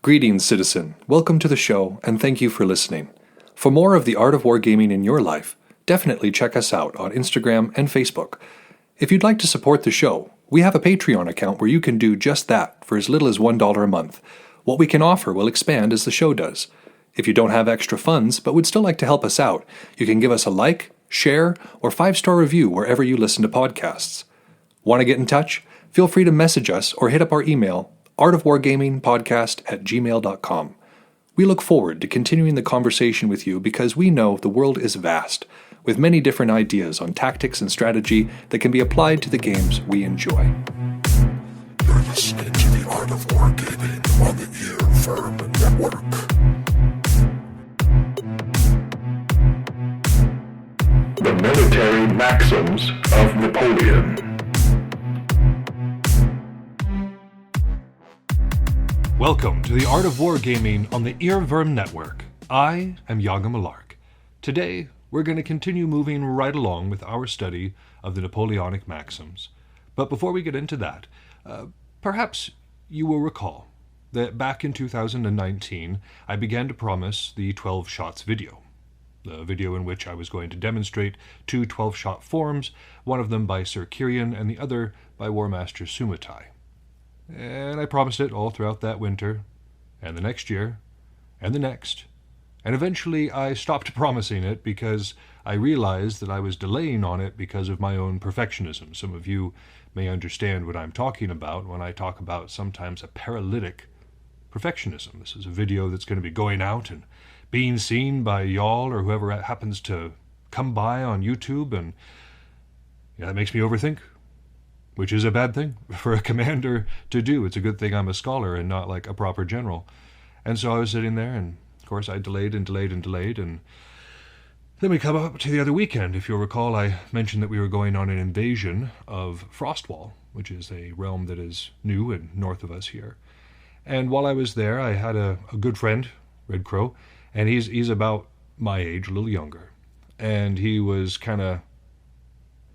Greetings, citizen. Welcome to the show, and thank you for listening. For more of the art of wargaming in your life, definitely check us out on Instagram and Facebook. If you'd like to support the show, we have a Patreon account where you can do just that for as little as $1 a month. What we can offer will expand as the show does. If you don't have extra funds but would still like to help us out, you can give us a like, share, or 5-star review wherever you listen to podcasts. Want to get in touch? Feel free to message us or hit up our email, artofwargamingpodcast@gmail.com. We look forward to continuing the conversation with you because we know the world is vast, with many different ideas on tactics and strategy that can be applied to the games we enjoy. You're listening to the Art of Wargaming on the Ear Firm Network. The military maxims of Napoleon. Welcome to the Art of Wargaming on the Earworm Network. I am Yaga Malark. Today, we're going to continue moving right along with our study of the Napoleonic Maxims. But before we get into that, perhaps you will recall that back in 2019, I began to promise the 12 shots video. The video in which I was going to demonstrate 2 12-shot forms, one of them by Sir Kirian and the other by War Master Sumatai. And I promised it all throughout that winter, and the next year, and the next. And eventually I stopped promising it because I realized that I was delaying on it because of my own perfectionism. Some of you may understand what I'm talking about when I talk about sometimes a paralytic perfectionism. This is a video that's going to be going out and being seen by y'all or whoever happens to come by on YouTube, and that makes me overthink. Which is a bad thing for a commander to do. It's a good thing I'm a scholar and not like a proper general. And so I was sitting there, and of course I delayed, and then we come up to the other weekend. If you'll recall, I mentioned that we were going on an invasion of Frostwall, which is a realm that is new and north of us here. And while I was there, I had a good friend, Red Crow, and he's about my age, a little younger. And he was kind of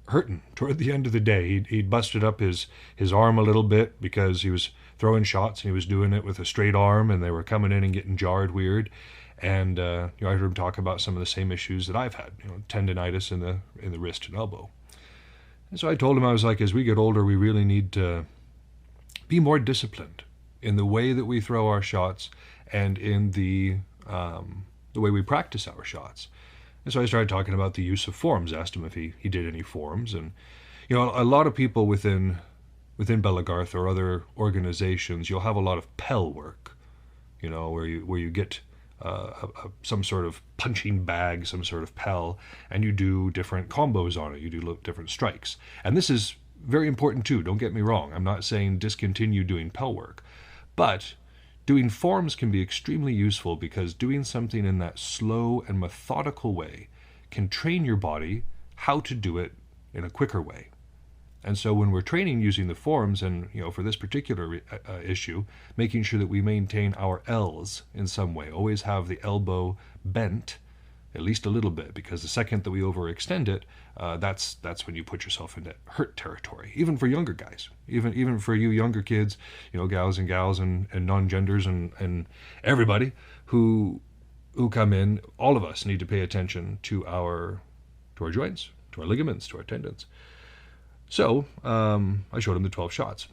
hurting toward the end of the day. He'd busted up his arm a little bit because he was throwing shots and he was doing it with a straight arm, and they were coming in and getting jarred weird. And I heard him talk about some of the same issues that I've had, tendinitis in the wrist and elbow. And so I told him, I was like, as we get older, we really need to be more disciplined in the way that we throw our shots and in the way we practice our shots. And so I started talking about the use of forms, asked him if he did any forms. And, a lot of people within Belagarth or other organizations, you'll have a lot of Pell work, where you get some sort of punching bag, some sort of Pell, and you do different combos on it. You do different strikes. And this is very important too, don't get me wrong. I'm not saying discontinue doing Pell work. But doing forms can be extremely useful because doing something in that slow and methodical way can train your body how to do it in a quicker way. And so when we're training using the forms, and for this particular issue, making sure that we maintain our L's in some way, always have the elbow bent at least a little bit, because the second that we overextend it, that's when you put yourself into hurt territory, even for younger guys, even for you younger kids, gals and non-genders and everybody who come in. All of us need to pay attention to our joints, to our ligaments, to our tendons. So I showed him the 12 shots.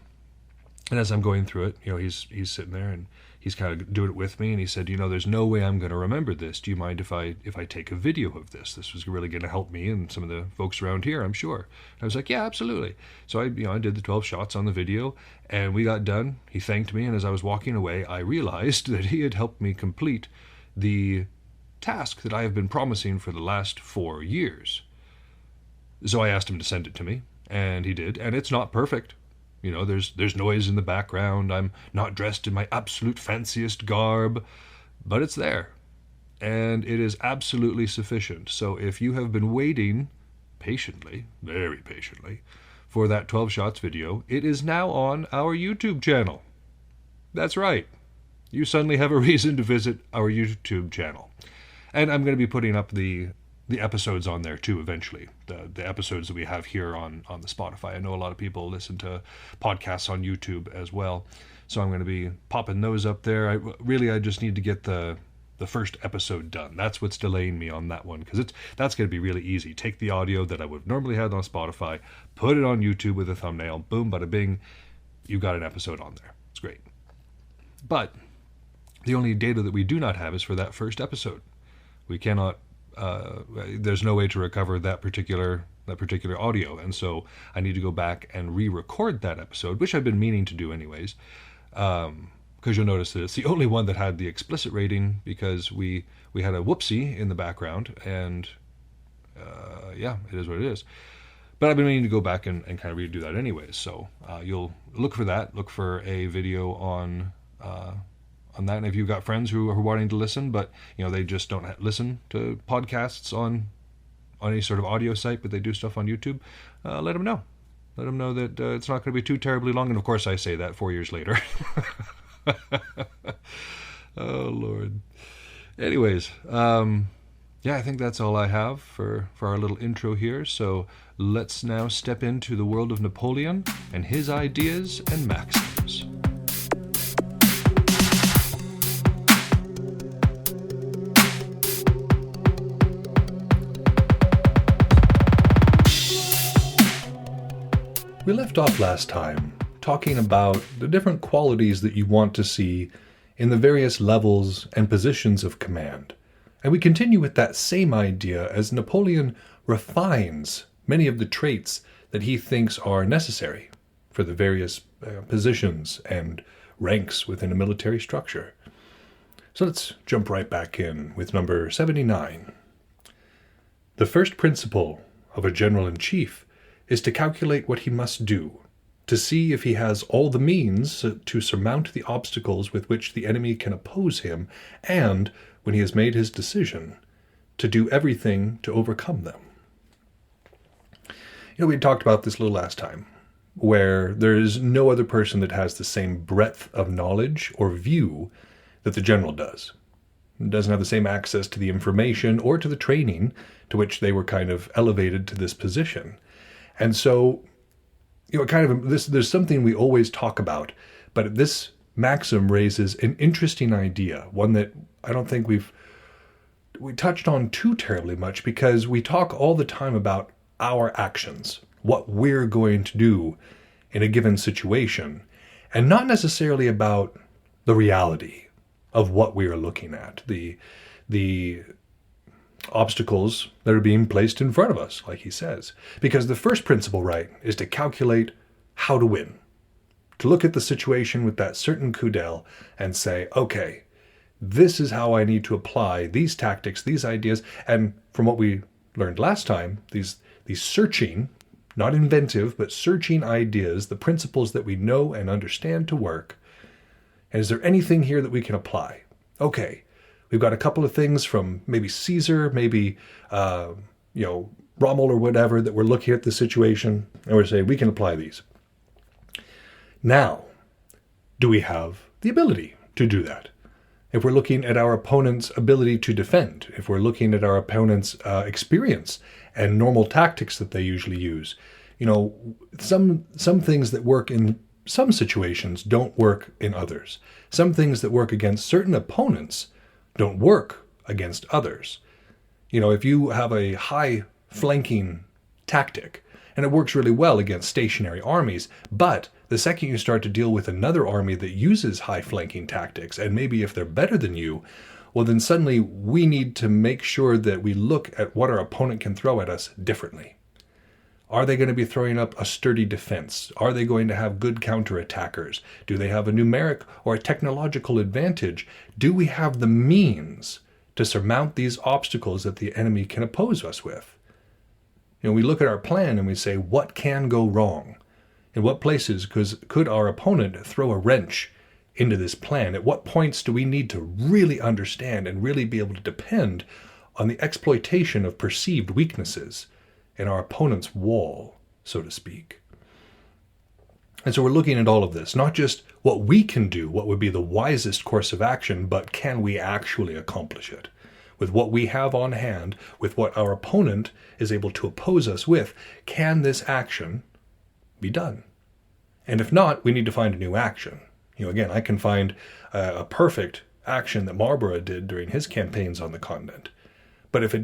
And as I'm going through it, he's sitting there and he's kind of doing it with me, and he said, there's no way I'm going to remember this. Do you mind if I take a video of this? This was really going to help me and some of the folks around here, I'm sure. And I was like, yeah, absolutely. So I did the 12 shots on the video, and we got done. He thanked me, and as I was walking away, I realized that he had helped me complete the task that I have been promising for the last 4 years. So I asked him to send it to me, and he did, and it's not perfect. There's noise in the background. I'm not dressed in my absolute fanciest garb, but it's there. And it is absolutely sufficient. So if you have been waiting patiently, very patiently, for that 12 shots video, it is now on our YouTube channel. That's right. You suddenly have a reason to visit our YouTube channel. And I'm going to be putting up the episodes on there too eventually, the episodes that we have here on the Spotify. I know a lot of people listen to podcasts on YouTube as well. So I'm going to be popping those up there. I just need to get the first episode done. That's what's delaying me on that one, because that's going to be really easy. Take the audio that I would have normally had on Spotify, put it on YouTube with a thumbnail, boom, bada bing, you've got an episode on there. It's great. But the only data that we do not have is for that first episode. We cannot, there's no way to recover that particular audio, and so I need to go back and re-record that episode, which I've been meaning to do anyways, because you'll notice that it's the only one that had the explicit rating, because we had a whoopsie in the background, and yeah, it is what it is. But I've been meaning to go back and kind of redo that anyways, so you'll look for that. Look for a video on that, and if you've got friends who are wanting to listen, but they just don't listen to podcasts on any sort of audio site, but they do stuff on YouTube, let them know. Let them know that it's not going to be too terribly long. And of course I say that 4 years later. Oh, Lord. Anyways, yeah, I think that's all I have for our little intro here. So let's now step into the world of Napoleon and his ideas and maxims. We left off last time talking about the different qualities that you want to see in the various levels and positions of command. And we continue with that same idea as Napoleon refines many of the traits that he thinks are necessary for the various positions and ranks within a military structure. So let's jump right back in with number 79. The first principle of a general-in-chief is to calculate what he must do, to see if he has all the means to surmount the obstacles with which the enemy can oppose him, and, when he has made his decision, to do everything to overcome them. We had talked about this a little last time, where there is no other person that has the same breadth of knowledge or view that the general does. It doesn't have the same access to the information or to the training to which they were kind of elevated to this position. And so, there's something we always talk about, but this maxim raises an interesting idea, one that I don't think we touched on too terribly much, because we talk all the time about our actions, what we're going to do in a given situation, and not necessarily about the reality of what we are looking at, the obstacles that are being placed in front of us, like he says. Because the first principle, right, is to calculate how to win. To look at the situation with that certain Kudel and say, okay, this is how I need to apply these tactics, these ideas. And from what we learned last time, these searching, not inventive, but searching ideas, the principles that we know and understand to work. And is there anything here that we can apply? Okay, we've got a couple of things from maybe Caesar, maybe, Rommel or whatever, that we're looking at the situation and we're saying we can apply these. Now, do we have the ability to do that? If we're looking at our opponent's ability to defend, if we're looking at our opponent's experience and normal tactics that they usually use, some things that work in some situations don't work in others. Some things that work against certain opponents don't work against others. If you have a high flanking tactic, and it works really well against stationary armies, but the second you start to deal with another army that uses high flanking tactics, and maybe if they're better than you, well, then suddenly we need to make sure that we look at what our opponent can throw at us differently. Are they going to be throwing up a sturdy defense? Are they going to have good counterattackers? Do they have a numeric or a technological advantage? Do we have the means to surmount these obstacles that the enemy can oppose us with? We look at our plan and we say, what can go wrong? In what places could our opponent throw a wrench into this plan? At what points do we need to really understand and really be able to depend on the exploitation of perceived weaknesses in our opponent's wall, so to speak? And so we're looking at all of this, not just what we can do, what would be the wisest course of action, but can we actually accomplish it? With what we have on hand, with what our opponent is able to oppose us with, can this action be done? And if not, we need to find a new action. Again, I can find a perfect action that Marlborough did during his campaigns on the continent. But if I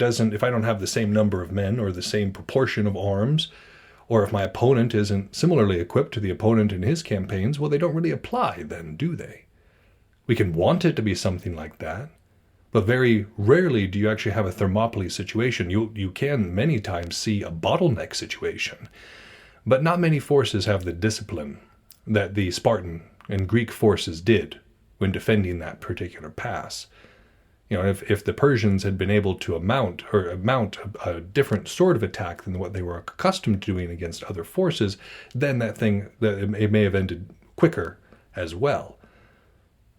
don't have the same number of men or the same proportion of arms, or if my opponent isn't similarly equipped to the opponent in his campaigns, well, they don't really apply then, do they? We can want it to be something like that, but very rarely do you actually have a Thermopylae situation. You can many times see a bottleneck situation, but not many forces have the discipline that the Spartan and Greek forces did when defending that particular pass. If the Persians had been able to mount a different sort of attack than what they were accustomed to doing against other forces, then it may have ended quicker as well.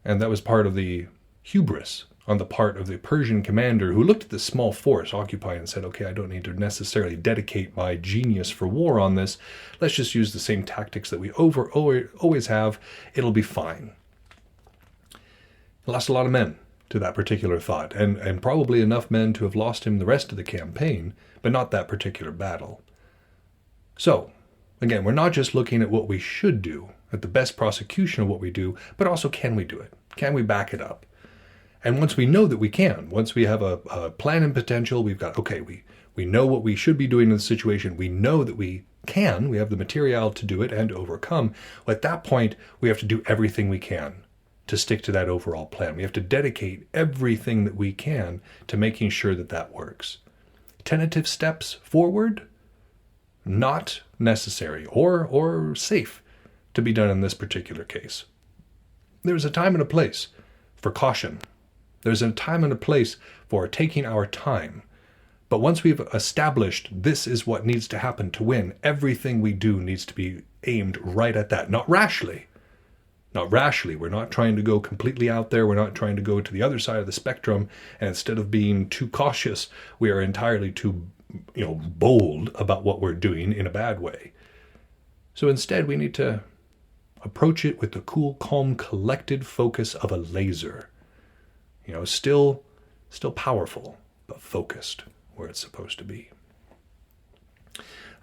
And that was part of the hubris on the part of the Persian commander, who looked at this small force occupying and said, okay, I don't need to necessarily dedicate my genius for war on this. Let's just use the same tactics that we always have. It'll be fine. He lost a lot of men to that particular thought, and probably enough men to have lost him the rest of the campaign, but not that particular battle. So, again, we're not just looking at what we should do, at the best prosecution of what we do, but also can we do it? Can we back it up? And once we know that we can, once we have a plan and potential, we've got, okay, we know what we should be doing in the situation, we know that we have the material to do it and to overcome. Well, at that point, we have to do everything we can to stick to that overall plan. We have to dedicate everything that we can to making sure that that works. Tentative steps forward, not necessary or safe to be done in this particular case. There's a time and a place for caution. There's a time and a place for taking our time. But once we've established this is what needs to happen to win, everything we do needs to be aimed right at that, not rashly. Not rashly. We're not trying to go completely out there. We're not trying to go to the other side of the spectrum. And instead of being too cautious, we are entirely too, bold about what we're doing in a bad way. So instead, we need to approach it with the cool, calm, collected focus of a laser. Still powerful, but focused where it's supposed to be.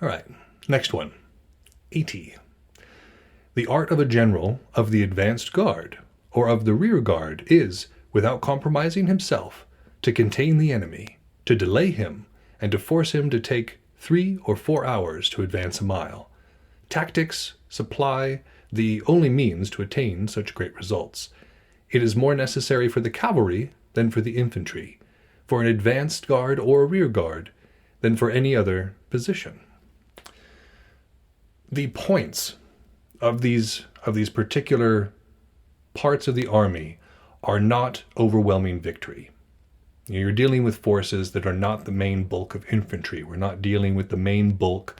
All right, next one. 80. The art of a general of the advanced guard or of the rear guard is, without compromising himself, to contain the enemy, to delay him, and to force him to take 3 or 4 hours to advance a mile. Tactics supply the only means to attain such great results. It is more necessary for the cavalry than for the infantry, for an advanced guard or a rear guard than for any other position. The points of these particular parts of the army are not overwhelming victory. You're dealing with forces that are not the main bulk of infantry. We're not dealing with the main bulk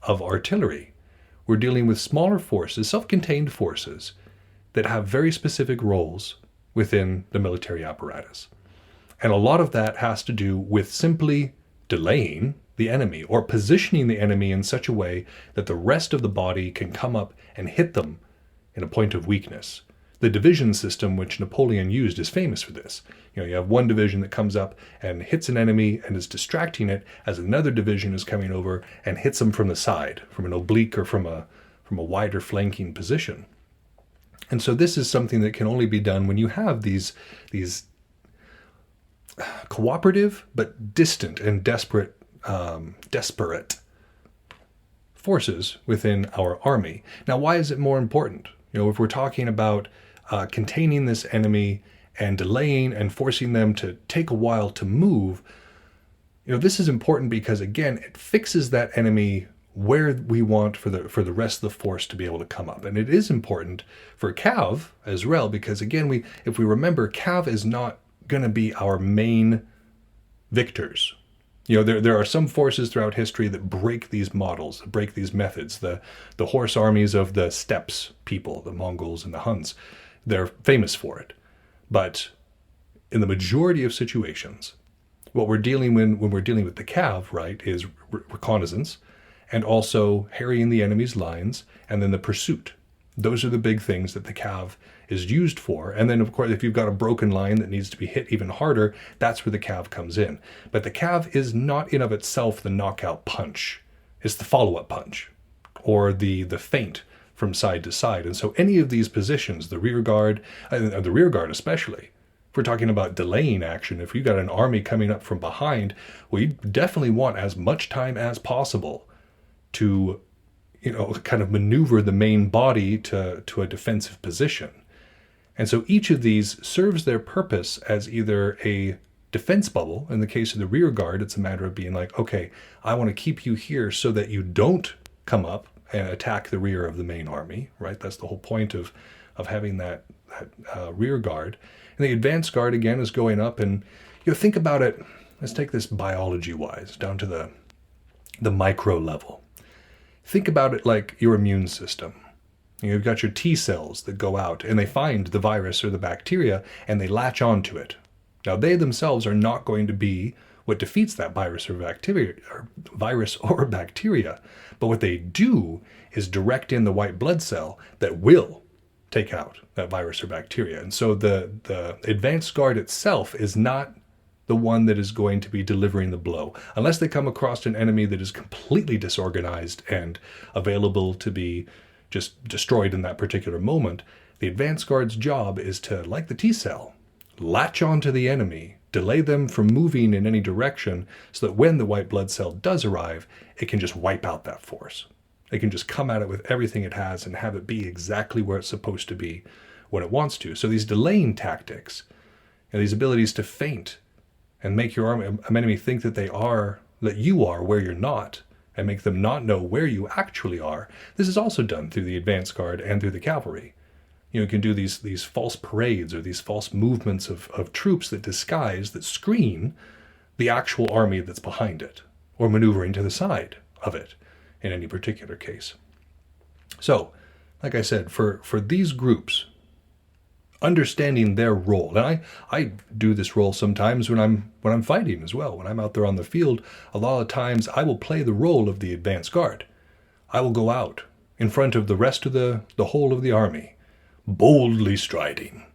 of artillery. We're dealing with smaller forces, self-contained forces, that have very specific roles within the military apparatus. And a lot of that has to do with simply delaying the enemy or positioning the enemy in such a way that the rest of the body can come up and hit them in a point of weakness. The division system which Napoleon used is famous for this. You have one division that comes up and hits an enemy and is distracting it as another division is coming over and hits them from the side, from an oblique or from a wider flanking position. And so this is something that can only be done when you have these cooperative but distant and desperate forces within our army. Now, why is it more important? If we're talking about containing this enemy and delaying and forcing them to take a while to move, this is important because, again, it fixes that enemy where we want for the rest of the force to be able to come up. And it is important for Cav as well, because again, if we remember, Cav is not going to be our main victors. There are some forces throughout history that break these models, break these methods. The horse armies of the steppes people, the Mongols and the Huns, they're famous for it. But in the majority of situations, what we're dealing when we're dealing with the Cav, right, is reconnaissance, and also harrying the enemy's lines, and then the pursuit. Those are the big things that the Cav is used for. And then, of course, if you've got a broken line that needs to be hit even harder, that's where the Cav comes in. But the Cav is not in of itself the knockout punch. It's the follow-up punch, or the feint from side to side. And so any of these positions, the rear guard, the rear guard especially, if we're talking about delaying action, if you've got an army coming up from behind, well, you definitely want as much time as possible to, kind of maneuver the main body to a defensive position. And so each of these serves their purpose as either a defense bubble. In the case of the rear guard, it's a matter of being like, okay, I want to keep you here so that you don't come up and attack the rear of the main army, right? That's the whole point of having that rear guard. And the advanced guard, again, is going up. And think about it, let's take this biology-wise, down to the micro level. Think about it like your immune system. You've got your T cells that go out and they find the virus or the bacteria and they latch onto it. Now, they themselves are not going to be what defeats that virus or bacteria, but what they do is direct in the white blood cell that will take out that virus or bacteria. And so the advanced guard itself is not the one that is going to be delivering the blow. Unless they come across an enemy that is completely disorganized and available to be just destroyed in that particular moment, the advanced guard's job is to, like the T cell, latch onto the enemy, delay them from moving in any direction so that when the white blood cell does arrive, it can just wipe out that force. It can just come at it with everything it has and have it be exactly where it's supposed to be when it wants to. So these delaying tactics, these abilities to feint and make your enemy think that you are where you're not, and make them not know where you actually are, this is also done through the advanced guard and through the cavalry. You can do these false parades or these false movements of troops that disguise, that screen the actual army that's behind it, or maneuvering to the side of it in any particular case. So, like I said, for these groups, understanding their role, and I do this role sometimes when I'm fighting as well. When I'm out there on the field, a lot of times I will play the role of the advanced guard. I will go out in front of the rest of the whole of the army, boldly striding,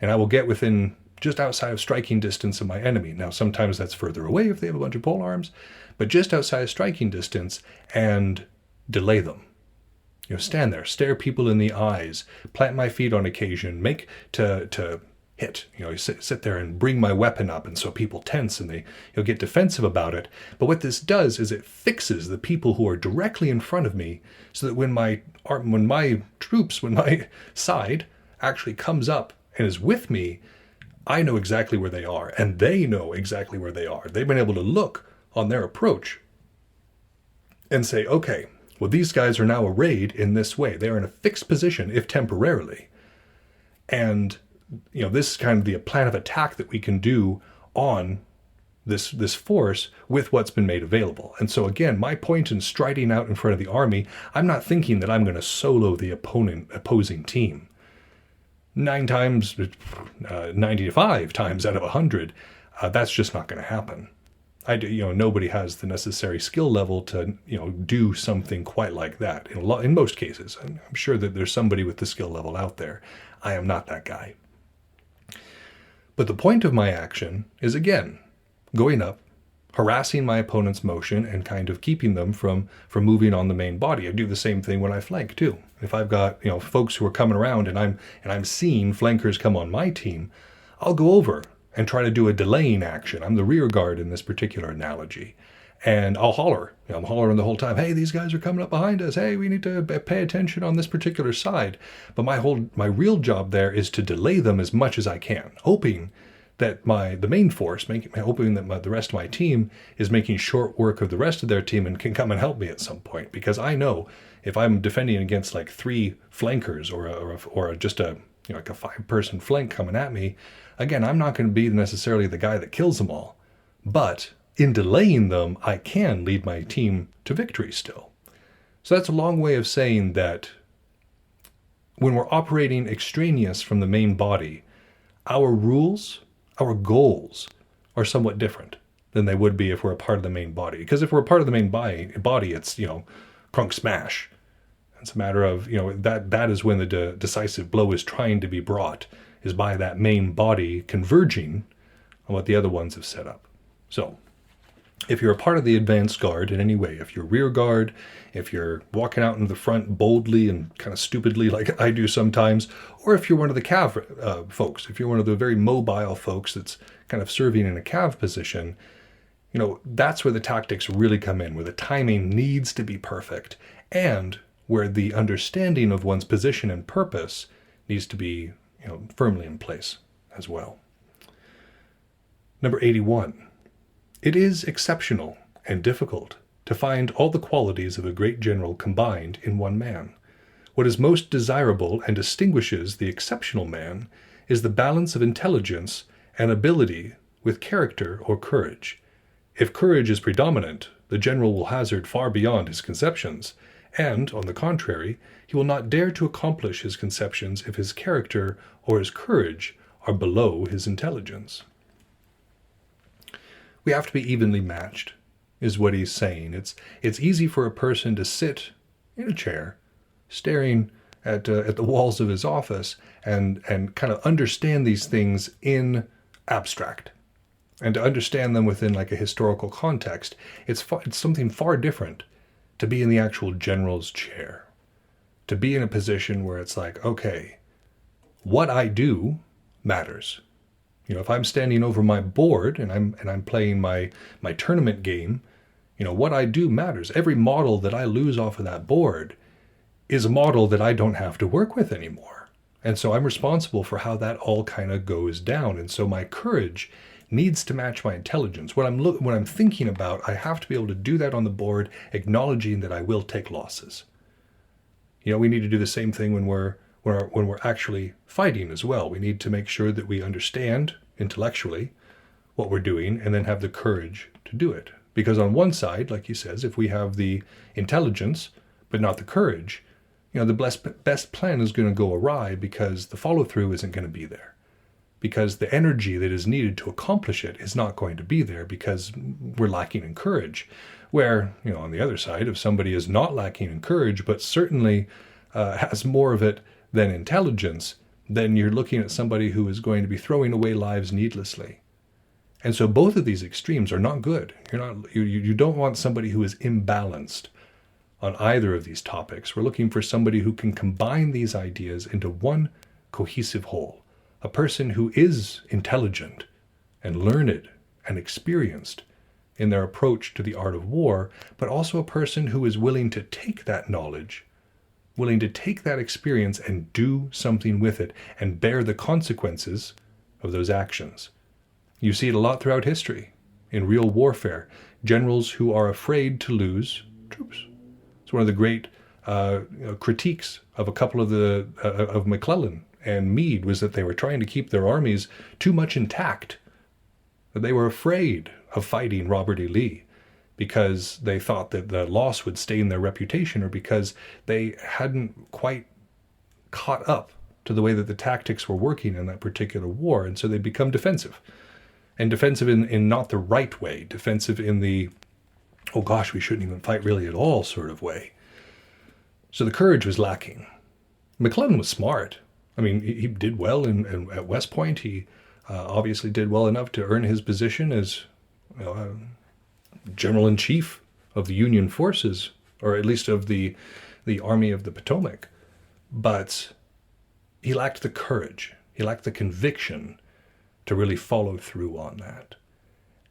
and I will get within just outside of striking distance of my enemy. Now, sometimes that's further away if they have a bunch of pole arms, but just outside of striking distance and delay them. Stand there, stare people in the eyes, plant my feet on occasion, make to hit. Sit there and bring my weapon up, and so people tense and they get defensive about it. But what this does is it fixes the people who are directly in front of me, so that when my side actually comes up and is with me, I know exactly where they are, and they know exactly where they are. They've been able to look on their approach and say, okay, well, these guys are now arrayed in this way. They are in a fixed position, if temporarily. And, this is kind of the plan of attack that we can do on this force with what's been made available. And so, again, my point in striding out in front of the army, I'm not thinking that I'm going to solo the opposing team. 95 times out of 100, that's just not going to happen. Nobody has the necessary skill level to, do something quite like that. In most cases, I'm sure that there's somebody with the skill level out there. I am not that guy. But the point of my action is, again, going up, harassing my opponent's motion and kind of keeping them from moving on the main body. I do the same thing when I flank too. If I've got, folks who are coming around and I'm seeing flankers come on my team, I'll go over and try to do a delaying action. I'm the rear guard in this particular analogy. And I'll holler. I'm hollering the whole time, hey, these guys are coming up behind us. Hey, we need to pay attention on this particular side. But my real job there is to delay them as much as I can, hoping that the main force, hoping that the rest of my team is making short work of the rest of their team and can come and help me at some point. Because I know if I'm defending against like 3 flankers or just a 5-person flank coming at me, again, I'm not going to be necessarily the guy that kills them all. But in delaying them, I can lead my team to victory still. So that's a long way of saying that when we're operating extraneous from the main body, our rules, our goals are somewhat different than they would be if we're a part of the main body. Because if we're a part of the main body, it's, crunk smash. It's a matter of, that is when the decisive blow is trying to be brought, is by that main body converging on what the other ones have set up. So, If you're a part of the advance guard in any way, if you're rear guard, if you're walking out in the front boldly and kind of stupidly like I do sometimes, or if you're one of the cav folks, if you're one of the very mobile folks that's kind of serving in a cav position, that's where the tactics really come in, where the timing needs to be perfect, and where the understanding of one's position and purpose needs to be, firmly in place as well. Number 81. It is exceptional and difficult to find all the qualities of a great general combined in one man. What is most desirable and distinguishes the exceptional man is the balance of intelligence and ability with character or courage. If courage is predominant, the general will hazard far beyond his conceptions, and, on the contrary, he will not dare to accomplish his conceptions if his character or his courage are below his intelligence. We have to be evenly matched, is what he's saying. It's easy for a person to sit in a chair, staring at the walls of his office, and kind of understand these things in abstract, and to understand them within like a historical context. It's something far different to be in the actual general's chair, to be in a position where it's like, okay, what I do matters. If I'm standing over my board and I'm playing my tournament game, what I do matters. Every model that I lose off of that board is a model that I don't have to work with anymore. And so I'm responsible for how that all kind of goes down. And so my courage needs to match my intelligence. What I'm thinking about, I have to be able to do that on the board, acknowledging that I will take losses. We need to do the same thing when we're actually fighting as well. We need to make sure that we understand intellectually what we're doing and then have the courage to do it. Because on one side, like he says, if we have the intelligence but not the courage, the best plan is going to go awry because the follow-through isn't going to be there. Because the energy that is needed to accomplish it is not going to be there because we're lacking in courage. Where, on the other side, if somebody is not lacking in courage but certainly has more of it than intelligence, then you're looking at somebody who is going to be throwing away lives needlessly. And so both of these extremes are not good. You don't want somebody who is imbalanced on either of these topics. We're looking for somebody who can combine these ideas into one cohesive whole. A person who is intelligent and learned and experienced in their approach to the art of war, but also a person who is willing to take that knowledge, willing to take that experience and do something with it and bear the consequences of those actions. You see it a lot throughout history, in real warfare. Generals who are afraid to lose troops. It's one of the great critiques of a couple of McClellan and Meade was that they were trying to keep their armies too much intact. That they were afraid of fighting Robert E. Lee because they thought that the loss would stain their reputation, or because they hadn't quite caught up to the way that the tactics were working in that particular war, and so they become defensive. And defensive in not the right way, defensive in the, oh gosh, we shouldn't even fight really at all sort of way. So the courage was lacking. McClellan was smart. I mean, he did well at West Point. He obviously did well enough to earn his position as General-in-Chief of the Union forces, or at least of the Army of the Potomac. But he lacked the courage. He lacked the conviction to really follow through on that.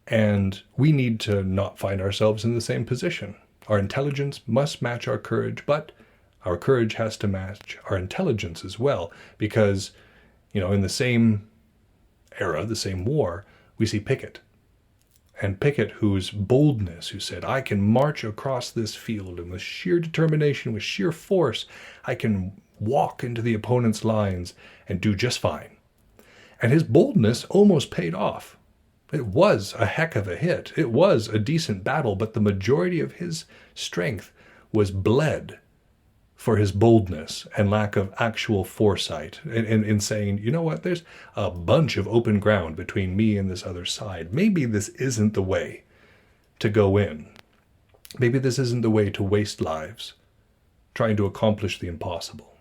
And we need to not find ourselves in the same position. Our intelligence must match our courage, but our courage has to match our intelligence as well, because, in the same era, the same war, we see Pickett. And Pickett, whose boldness, who said, I can march across this field, and with sheer determination, with sheer force, I can walk into the opponent's lines and do just fine. And his boldness almost paid off. It was a heck of a hit. It was a decent battle, but the majority of his strength was bled for his boldness and lack of actual foresight, and in saying, you know what, there's a bunch of open ground between me and this other side. Maybe this isn't the way to go in. Maybe this isn't the way to waste lives trying to accomplish the impossible.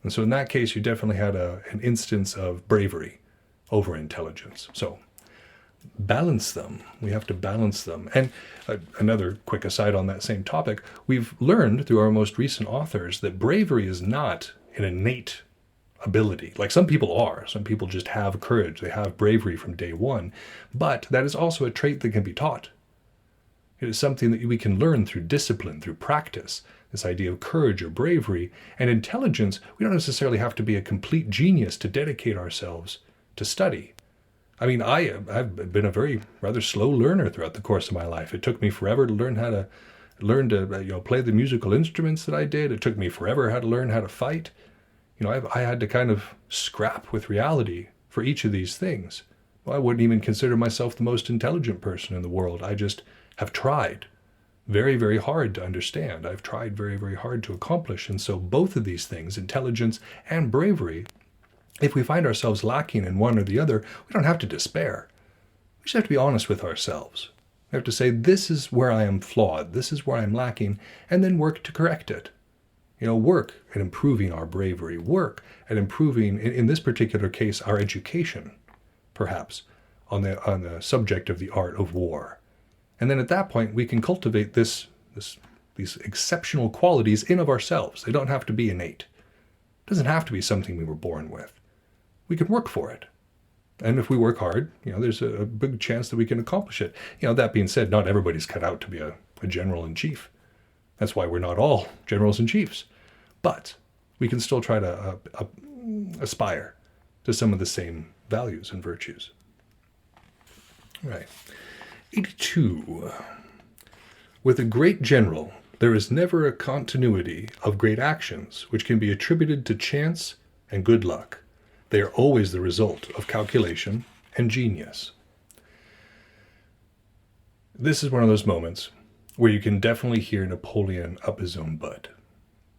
And so in that case, you definitely had an instance of bravery over intelligence. So balance them. We have to balance them. And another quick aside on that same topic, we've learned through our most recent authors that bravery is not an innate ability. Like some people are. Some people just have courage. They have bravery from day one. But that is also a trait that can be taught. It is something that we can learn through discipline, through practice. This idea of courage or bravery and intelligence, we don't necessarily have to be a complete genius to dedicate ourselves to study. I mean, I've been a very rather slow learner throughout the course of my life. It took me forever to learn to play the musical instruments that I did. It took me forever how to learn how to fight. I had to kind of scrap with reality for each of these things. Well, I wouldn't even consider myself the most intelligent person in the world. I just have tried very, very hard to understand. I've tried very, very hard to accomplish. And so both of these things, intelligence and bravery, if we find ourselves lacking in one or the other, we don't have to despair. We just have to be honest with ourselves. We have to say, this is where I am flawed, this is where I'm lacking, and then work to correct it. Work at improving our bravery, work at improving, in this particular case, our education, perhaps, on the subject of the art of war. And then at that point, we can cultivate these exceptional qualities in of ourselves. They don't have to be innate. It doesn't have to be something we were born with. We can work for it. And if we work hard, there's a big chance that we can accomplish it. That being said, not everybody's cut out to be a general-in-chief. That's why we're not all generals-in-chiefs. But we can still try to aspire to some of the same values and virtues. All right. 82. With a great general, there is never a continuity of great actions which can be attributed to chance and good luck. They are always the result of calculation and genius. This is one of those moments where you can definitely hear Napoleon up his own butt.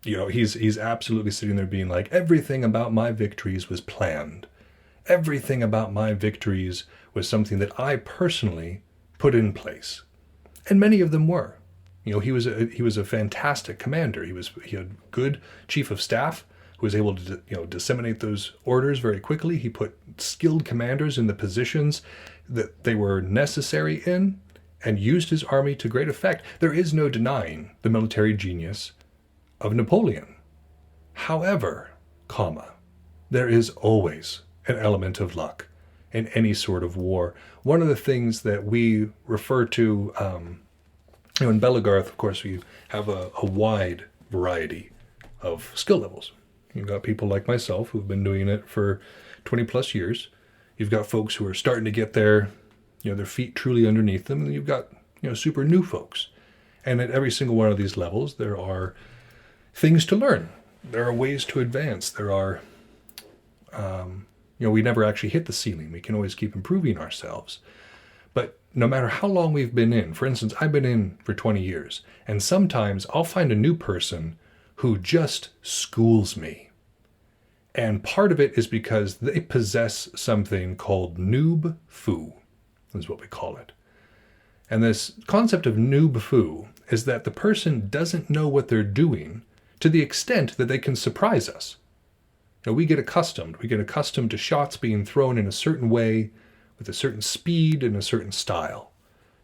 He's absolutely sitting there being like, everything about my victories was planned. Everything about my victories was something that I personally put in place. And many of them were. He was a fantastic commander. He had good chief of staff who was able to disseminate those orders very quickly. He put skilled commanders in the positions that they were necessary in and used his army to great effect. There is no denying the military genius of Napoleon. However, there is always an element of luck in any sort of war. One of the things that we refer to, in Belagarth, of course, we have a wide variety of skill levels. You've got people like myself who've been doing it for 20 plus years. You've got folks who are starting to get their feet truly underneath them, and you've got, super new folks. And at every single one of these levels, there are things to learn. There are ways to advance. There are, we never actually hit the ceiling. We can always keep improving ourselves. But no matter how long we've been in, for instance, I've been in for 20 years, and sometimes I'll find a new person who just schools me. And part of it is because they possess something called noob foo, is what we call it. And this concept of noob foo is that the person doesn't know what they're doing to the extent that they can surprise us. We get accustomed to shots being thrown in a certain way, with a certain speed and a certain style,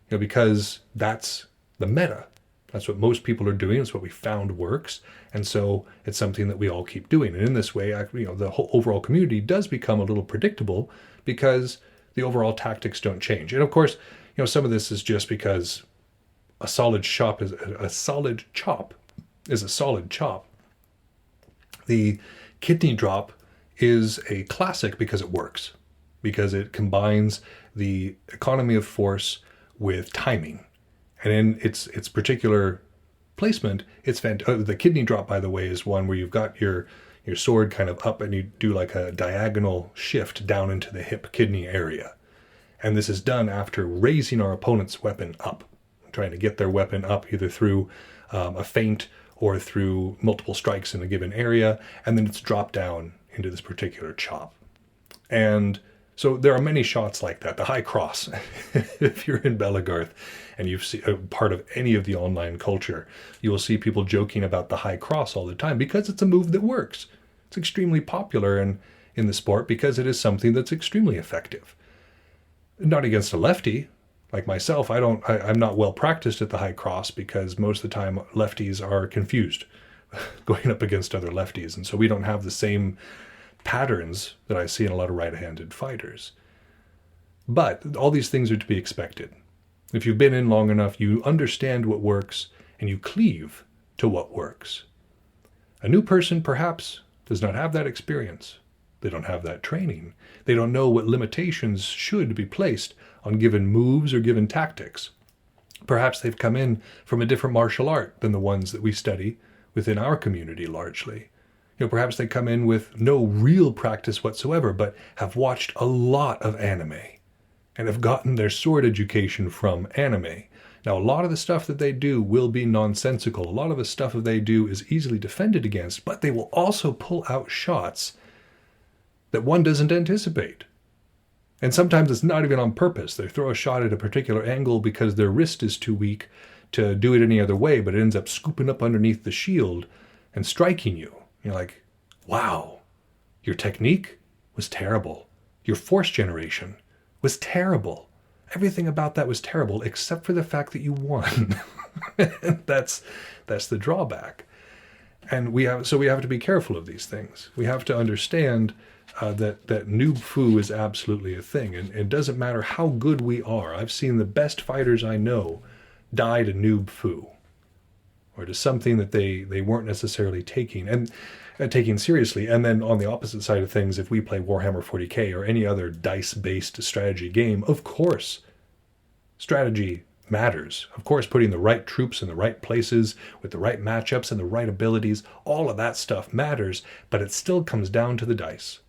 because that's the meta. That's what most people are doing. It's what we found works. And so it's something that we all keep doing. And in this way, the whole overall community does become a little predictable because the overall tactics don't change. And of course, some of this is just because a solid chop is a solid chop. The kidney drop is a classic because it works, because it combines the economy of force with timing. And in its particular placement, it's the kidney drop, by the way, is one where you've got your sword kind of up and you do like a diagonal shift down into the hip kidney area. And this is done after raising our opponent's weapon up, trying to get their weapon up either through a feint or through multiple strikes in a given area, and then it's dropped down into this particular chop. And so there are many shots like that. The high cross, if you're in Belagarth and you've seen part of any of the online culture, you will see people joking about the high cross all the time because it's a move that works. It's extremely popular in the sport because it is something that's extremely effective. Not against a lefty. Like myself, I'm not well practiced at the high cross because most of the time lefties are confused going up against other lefties. And so we don't have the same patterns that I see in a lot of right-handed fighters. But all these things are to be expected. If you've been in long enough, you understand what works and you cleave to what works. A new person perhaps does not have that experience. They don't have that training. They don't know what limitations should be placed on given moves or given tactics. Perhaps they've come in from a different martial art than the ones that we study within our community largely. Perhaps they come in with no real practice whatsoever, but have watched a lot of anime and have gotten their sword education from anime. Now, a lot of the stuff that they do will be nonsensical. A lot of the stuff that they do is easily defended against, but they will also pull out shots that one doesn't anticipate. And sometimes it's not even on purpose. They throw a shot at a particular angle because their wrist is too weak to do it any other way, but it ends up scooping up underneath the shield and striking you. You're like, wow, your technique was terrible. Your force generation was terrible. Everything about that was terrible except for the fact that you won. That's the drawback. And we have to be careful of these things. We have to understand that noob foo is absolutely a thing. And it doesn't matter how good we are. I've seen the best fighters I know die to noob foo, or to something that they weren't necessarily taking seriously. And then on the opposite side of things, if we play Warhammer 40k or any other dice-based strategy game, of course, strategy matters. Of course, putting the right troops in the right places with the right matchups and the right abilities, all of that stuff matters, but it still comes down to the dice.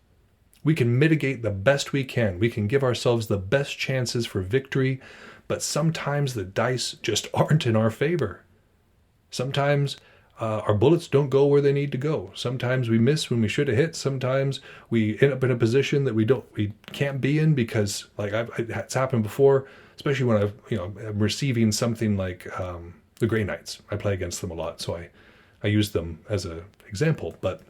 We can mitigate the best we can. We can give ourselves the best chances for victory, but sometimes the dice just aren't in our favor. Sometimes our bullets don't go where they need to go. Sometimes we miss when we should have hit. Sometimes we end up in a position that we can't be in because, like, it's happened before, especially when I'm receiving something like the Grey Knights. I play against them a lot, so I use them as an example. But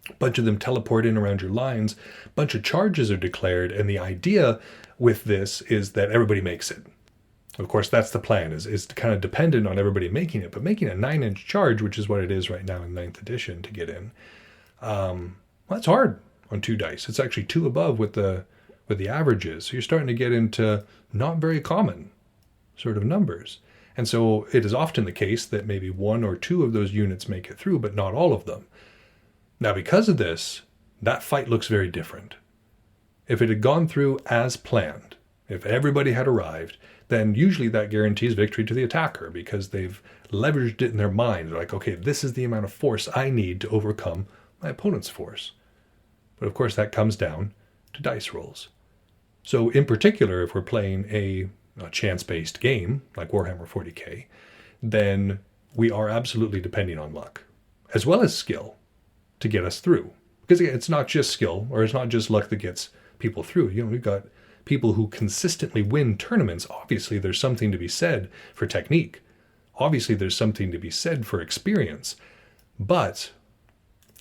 a bunch of them teleport in around your lines. A bunch of charges are declared, and the idea with this is that everybody makes it. Of course, that's the plan, is kind of dependent on everybody making it. But making a 9-inch charge, which is what it is right now in 9th edition to get in, that's hard on 2 dice. It's actually 2 above what the average is. So you're starting to get into not very common sort of numbers. And so it is often the case that maybe 1 or 2 of those units make it through, but not all of them. Now, because of this, that fight looks very different. If it had gone through as planned, if everybody had arrived, then usually that guarantees victory to the attacker because they've leveraged it in their mind. They're like, okay, this is the amount of force I need to overcome my opponent's force. But of course, that comes down to dice rolls. So in particular, if we're playing a chance-based game like Warhammer 40k, then we are absolutely depending on luck, as well as skill, to get us through. Because again, it's not just skill, or it's not just luck that gets people through. We've got people who consistently win tournaments. Obviously, there's something to be said for technique. Obviously, there's something to be said for experience. But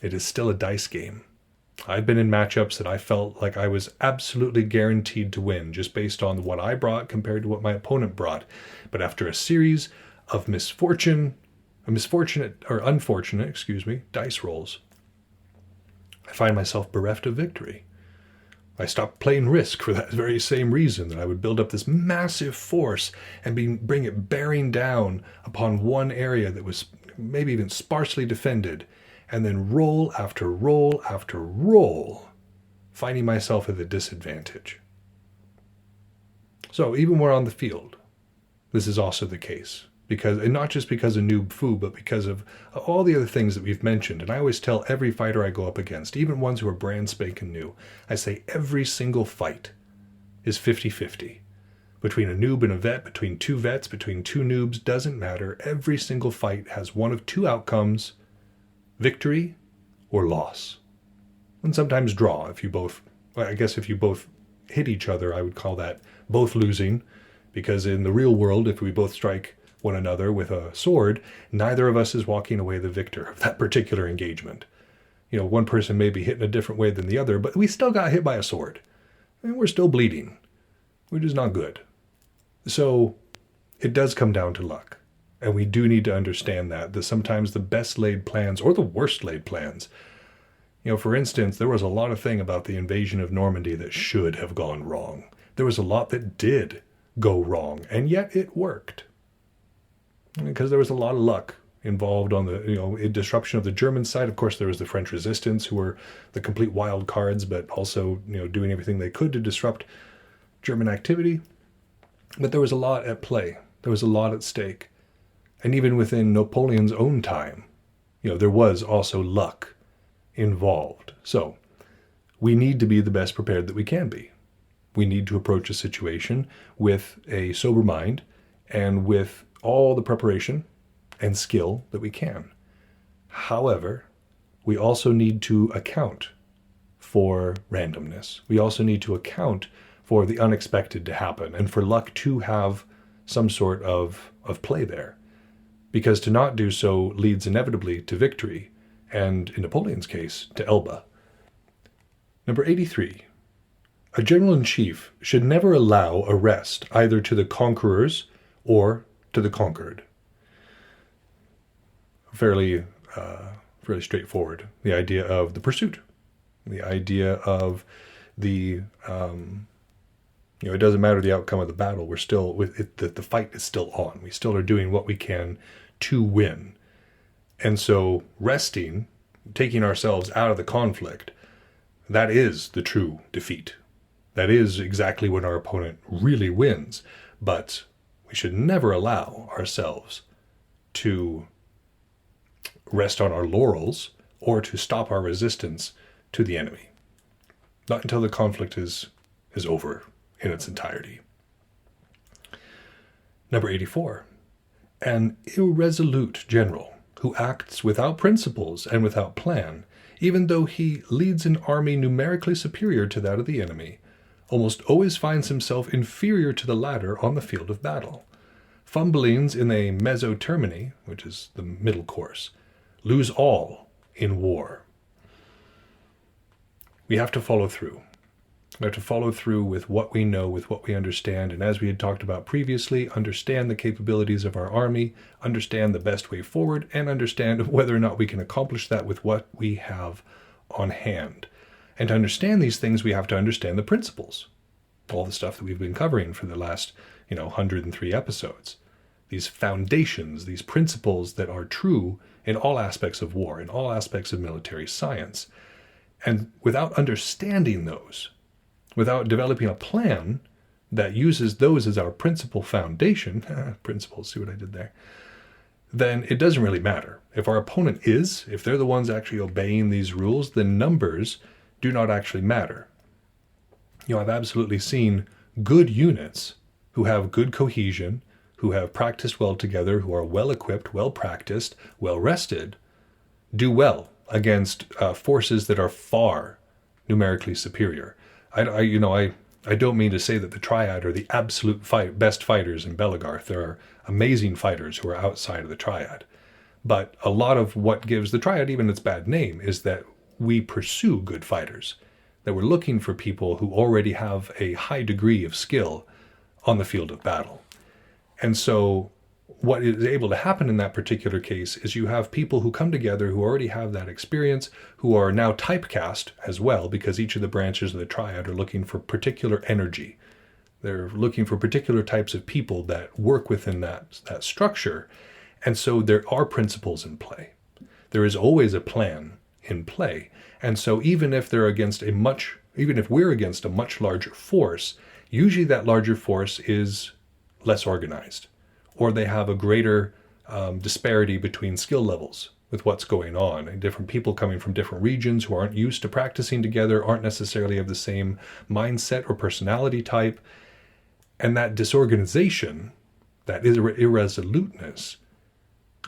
it is still a dice game. I've been in matchups that I felt like I was absolutely guaranteed to win just based on what I brought compared to what my opponent brought. But after a series of unfortunate dice rolls, I find myself bereft of victory. I stopped playing Risk for that very same reason, that I would build up this massive force and bring it bearing down upon one area that was maybe even sparsely defended, and then roll after roll after roll, finding myself at a disadvantage. So even when we're on the field, this is also the case. And not just because of noob foo, but because of all the other things that we've mentioned. And I always tell every fighter I go up against, even ones who are brand spanking new, I say every single fight is 50-50. Between a noob and a vet, between 2 vets, between 2 noobs, doesn't matter. Every single fight has one of 2 outcomes: victory or loss. And sometimes draw. If you both hit each other, I would call that both losing. Because in the real world, if we both strike one another with a sword, neither of us is walking away the victor of that particular engagement. One person may be hit in a different way than the other, but we still got hit by a sword. And we're still bleeding. which is not good. So it does come down to luck. And we do need to understand that sometimes the best laid plans or the worst laid plans, for instance, there was a lot of thing about the invasion of Normandy that should have gone wrong. There was a lot that did go wrong, and yet it worked. Because there was a lot of luck involved on the, disruption of the German side. Of course, there was the French resistance, who were the complete wild cards, but also, doing everything they could to disrupt German activity. But there was a lot at play. There was a lot at stake. And even within Napoleon's own time, there was also luck involved. So we need to be the best prepared that we can be. We need to approach a situation with a sober mind and with all the preparation and skill that we can. However, we also need to account for randomness. We also need to account for the unexpected to happen and for luck to have some sort of play there. Because to not do so leads inevitably to victory, and in Napoleon's case, to Elba. Number 83. A general-in-chief should never allow a rest either to the conquerors or to the conquered. Fairly straightforward. The idea of the pursuit. The idea of the... it doesn't matter the outcome of the battle. We're still with it. The fight is still on. We still are doing what we can to win. And so resting, taking ourselves out of the conflict, that is the true defeat. That is exactly when our opponent really wins. But we should never allow ourselves to rest on our laurels or to stop our resistance to the enemy. Not until the conflict is over in its entirety. Number 84. An irresolute general who acts without principles and without plan, even though he leads an army numerically superior to that of the enemy, almost always finds himself inferior to the latter on the field of battle. Fumblings in a mezzo termini, which is the middle course, lose all in war. We have to follow through. We have to follow through with what we know, with what we understand, and as we had talked about previously, understand the capabilities of our army, understand the best way forward, and understand whether or not we can accomplish that with what we have on hand. And to understand these things, we have to understand the principles. All the stuff that we've been covering for the last, 103 episodes. These foundations, these principles that are true in all aspects of war, in all aspects of military science. And without understanding those, without developing a plan that uses those as our principal foundation, principles, see what I did there, then it doesn't really matter. If our opponent if they're the ones actually obeying these rules, then numbers do not actually matter. I've absolutely seen good units who have good cohesion, who have practiced well together, who are well equipped, well practiced, well rested, do well against forces that are far numerically superior. I don't mean to say that the Triad are the absolute best fighters in Belagarth. There are amazing fighters who are outside of the Triad. But a lot of what gives the Triad even its bad name is that we pursue good fighters, that we're looking for people who already have a high degree of skill on the field of battle. And so what is able to happen in that particular case is you have people who come together who already have that experience, who are now typecast as well, because each of the branches of the Triad are looking for particular energy. They're looking for particular types of people that work within that structure. And so there are principles in play. There is always a plan in play. And so even if we're against a much larger force, usually that larger force is less organized, or they have a greater disparity between skill levels with what's going on, and different people coming from different regions who aren't used to practicing together, aren't necessarily of the same mindset or personality type. And that disorganization, that irresoluteness,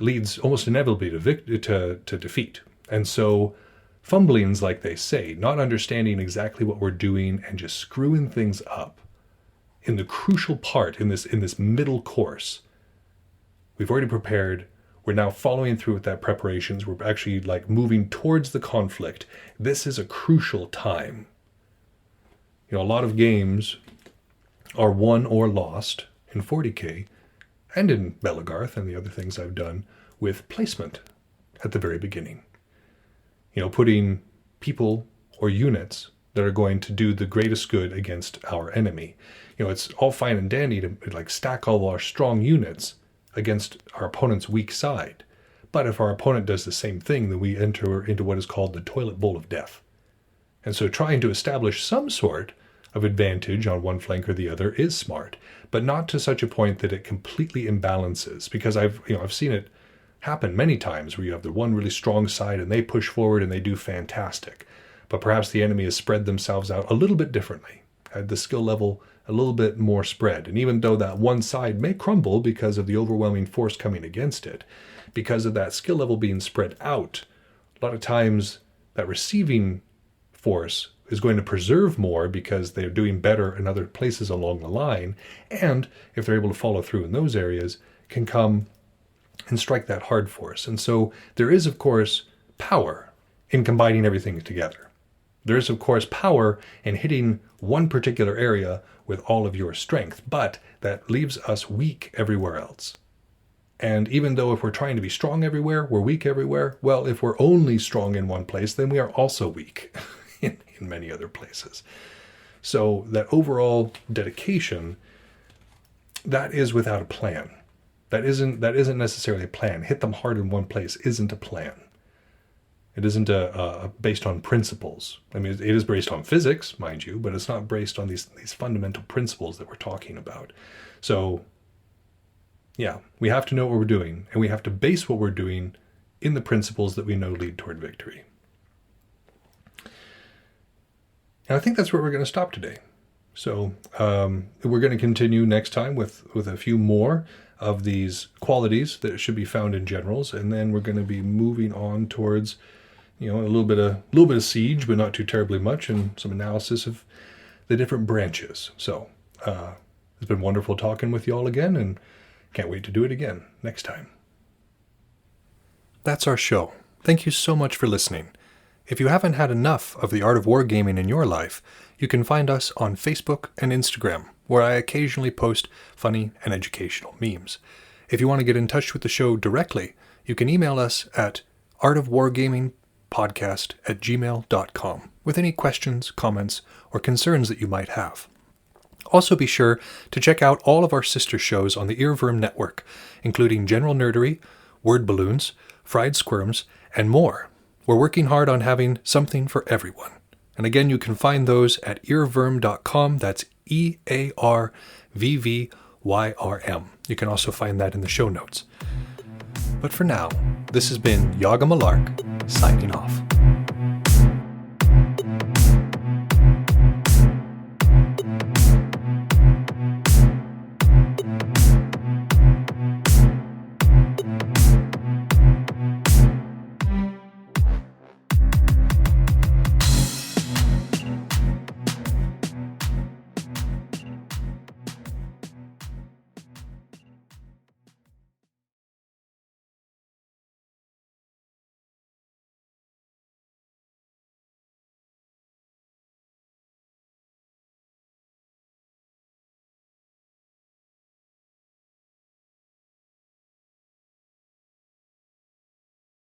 leads almost inevitably to defeat. And so fumblings, like they say, not understanding exactly what we're doing and just screwing things up in the crucial part, in this middle course. We've already prepared. We're now following through with that preparations. We're actually moving towards the conflict. This is a crucial time. A lot of games are won or lost in 40k and in Belagarth and the other things I've done with placement at the very beginning. Putting people or units that are going to do the greatest good against our enemy. It's all fine and dandy to stack all our strong units against our opponent's weak side. But if our opponent does the same thing, then we enter into what is called the toilet bowl of death. And so trying to establish some sort of advantage on one flank or the other is smart, but not to such a point that it completely imbalances. Because I've seen it happen many times where you have the one really strong side and they push forward and they do fantastic. But perhaps the enemy has spread themselves out a little bit differently, had the skill level a little bit more spread. And even though that one side may crumble because of the overwhelming force coming against it, because of that skill level being spread out, a lot of times that receiving force is going to preserve more because they're doing better in other places along the line. And if they're able to follow through in those areas, can come and strike that hard force. And so there is, of course, power in combining everything together. There is, of course, power in hitting one particular area with all of your strength, but that leaves us weak everywhere else. And even though if we're trying to be strong everywhere, we're weak everywhere, well, if we're only strong in one place, then we are also weak in many other places. So that overall dedication, that is without a plan. That isn't necessarily a plan. Hit them hard in one place isn't a plan. It isn't based on principles. I mean, it is based on physics, mind you, but it's not based on these fundamental principles that we're talking about. So, yeah, we have to know what we're doing, and we have to base what we're doing in the principles that we know lead toward victory. And I think that's where we're going to stop today. So we're going to continue next time with a few more of these qualities that should be found in generals, and then we're going to be moving on towards a little bit of siege, but not too terribly much, and some analysis of the different branches. So it's been wonderful talking with you all again, and can't wait to do it again next time. That's our show. Thank you so much for listening. If you haven't had enough of the art of wargaming in your life, you can find us on Facebook and Instagram, where I occasionally post funny and educational memes. If you want to get in touch with the show directly, you can email us at artofwargamingpodcast@gmail.com with any questions, comments, or concerns that you might have. Also be sure to check out all of our sister shows on the Earworm Network, including General Nerdery, Word Balloons, Fried Squirms, and more. We're working hard on having something for everyone. And again, you can find those at earworm.com. That's EARVVYRM. You can also find that in the show notes. But for now, this has been Yaga Malark, signing off.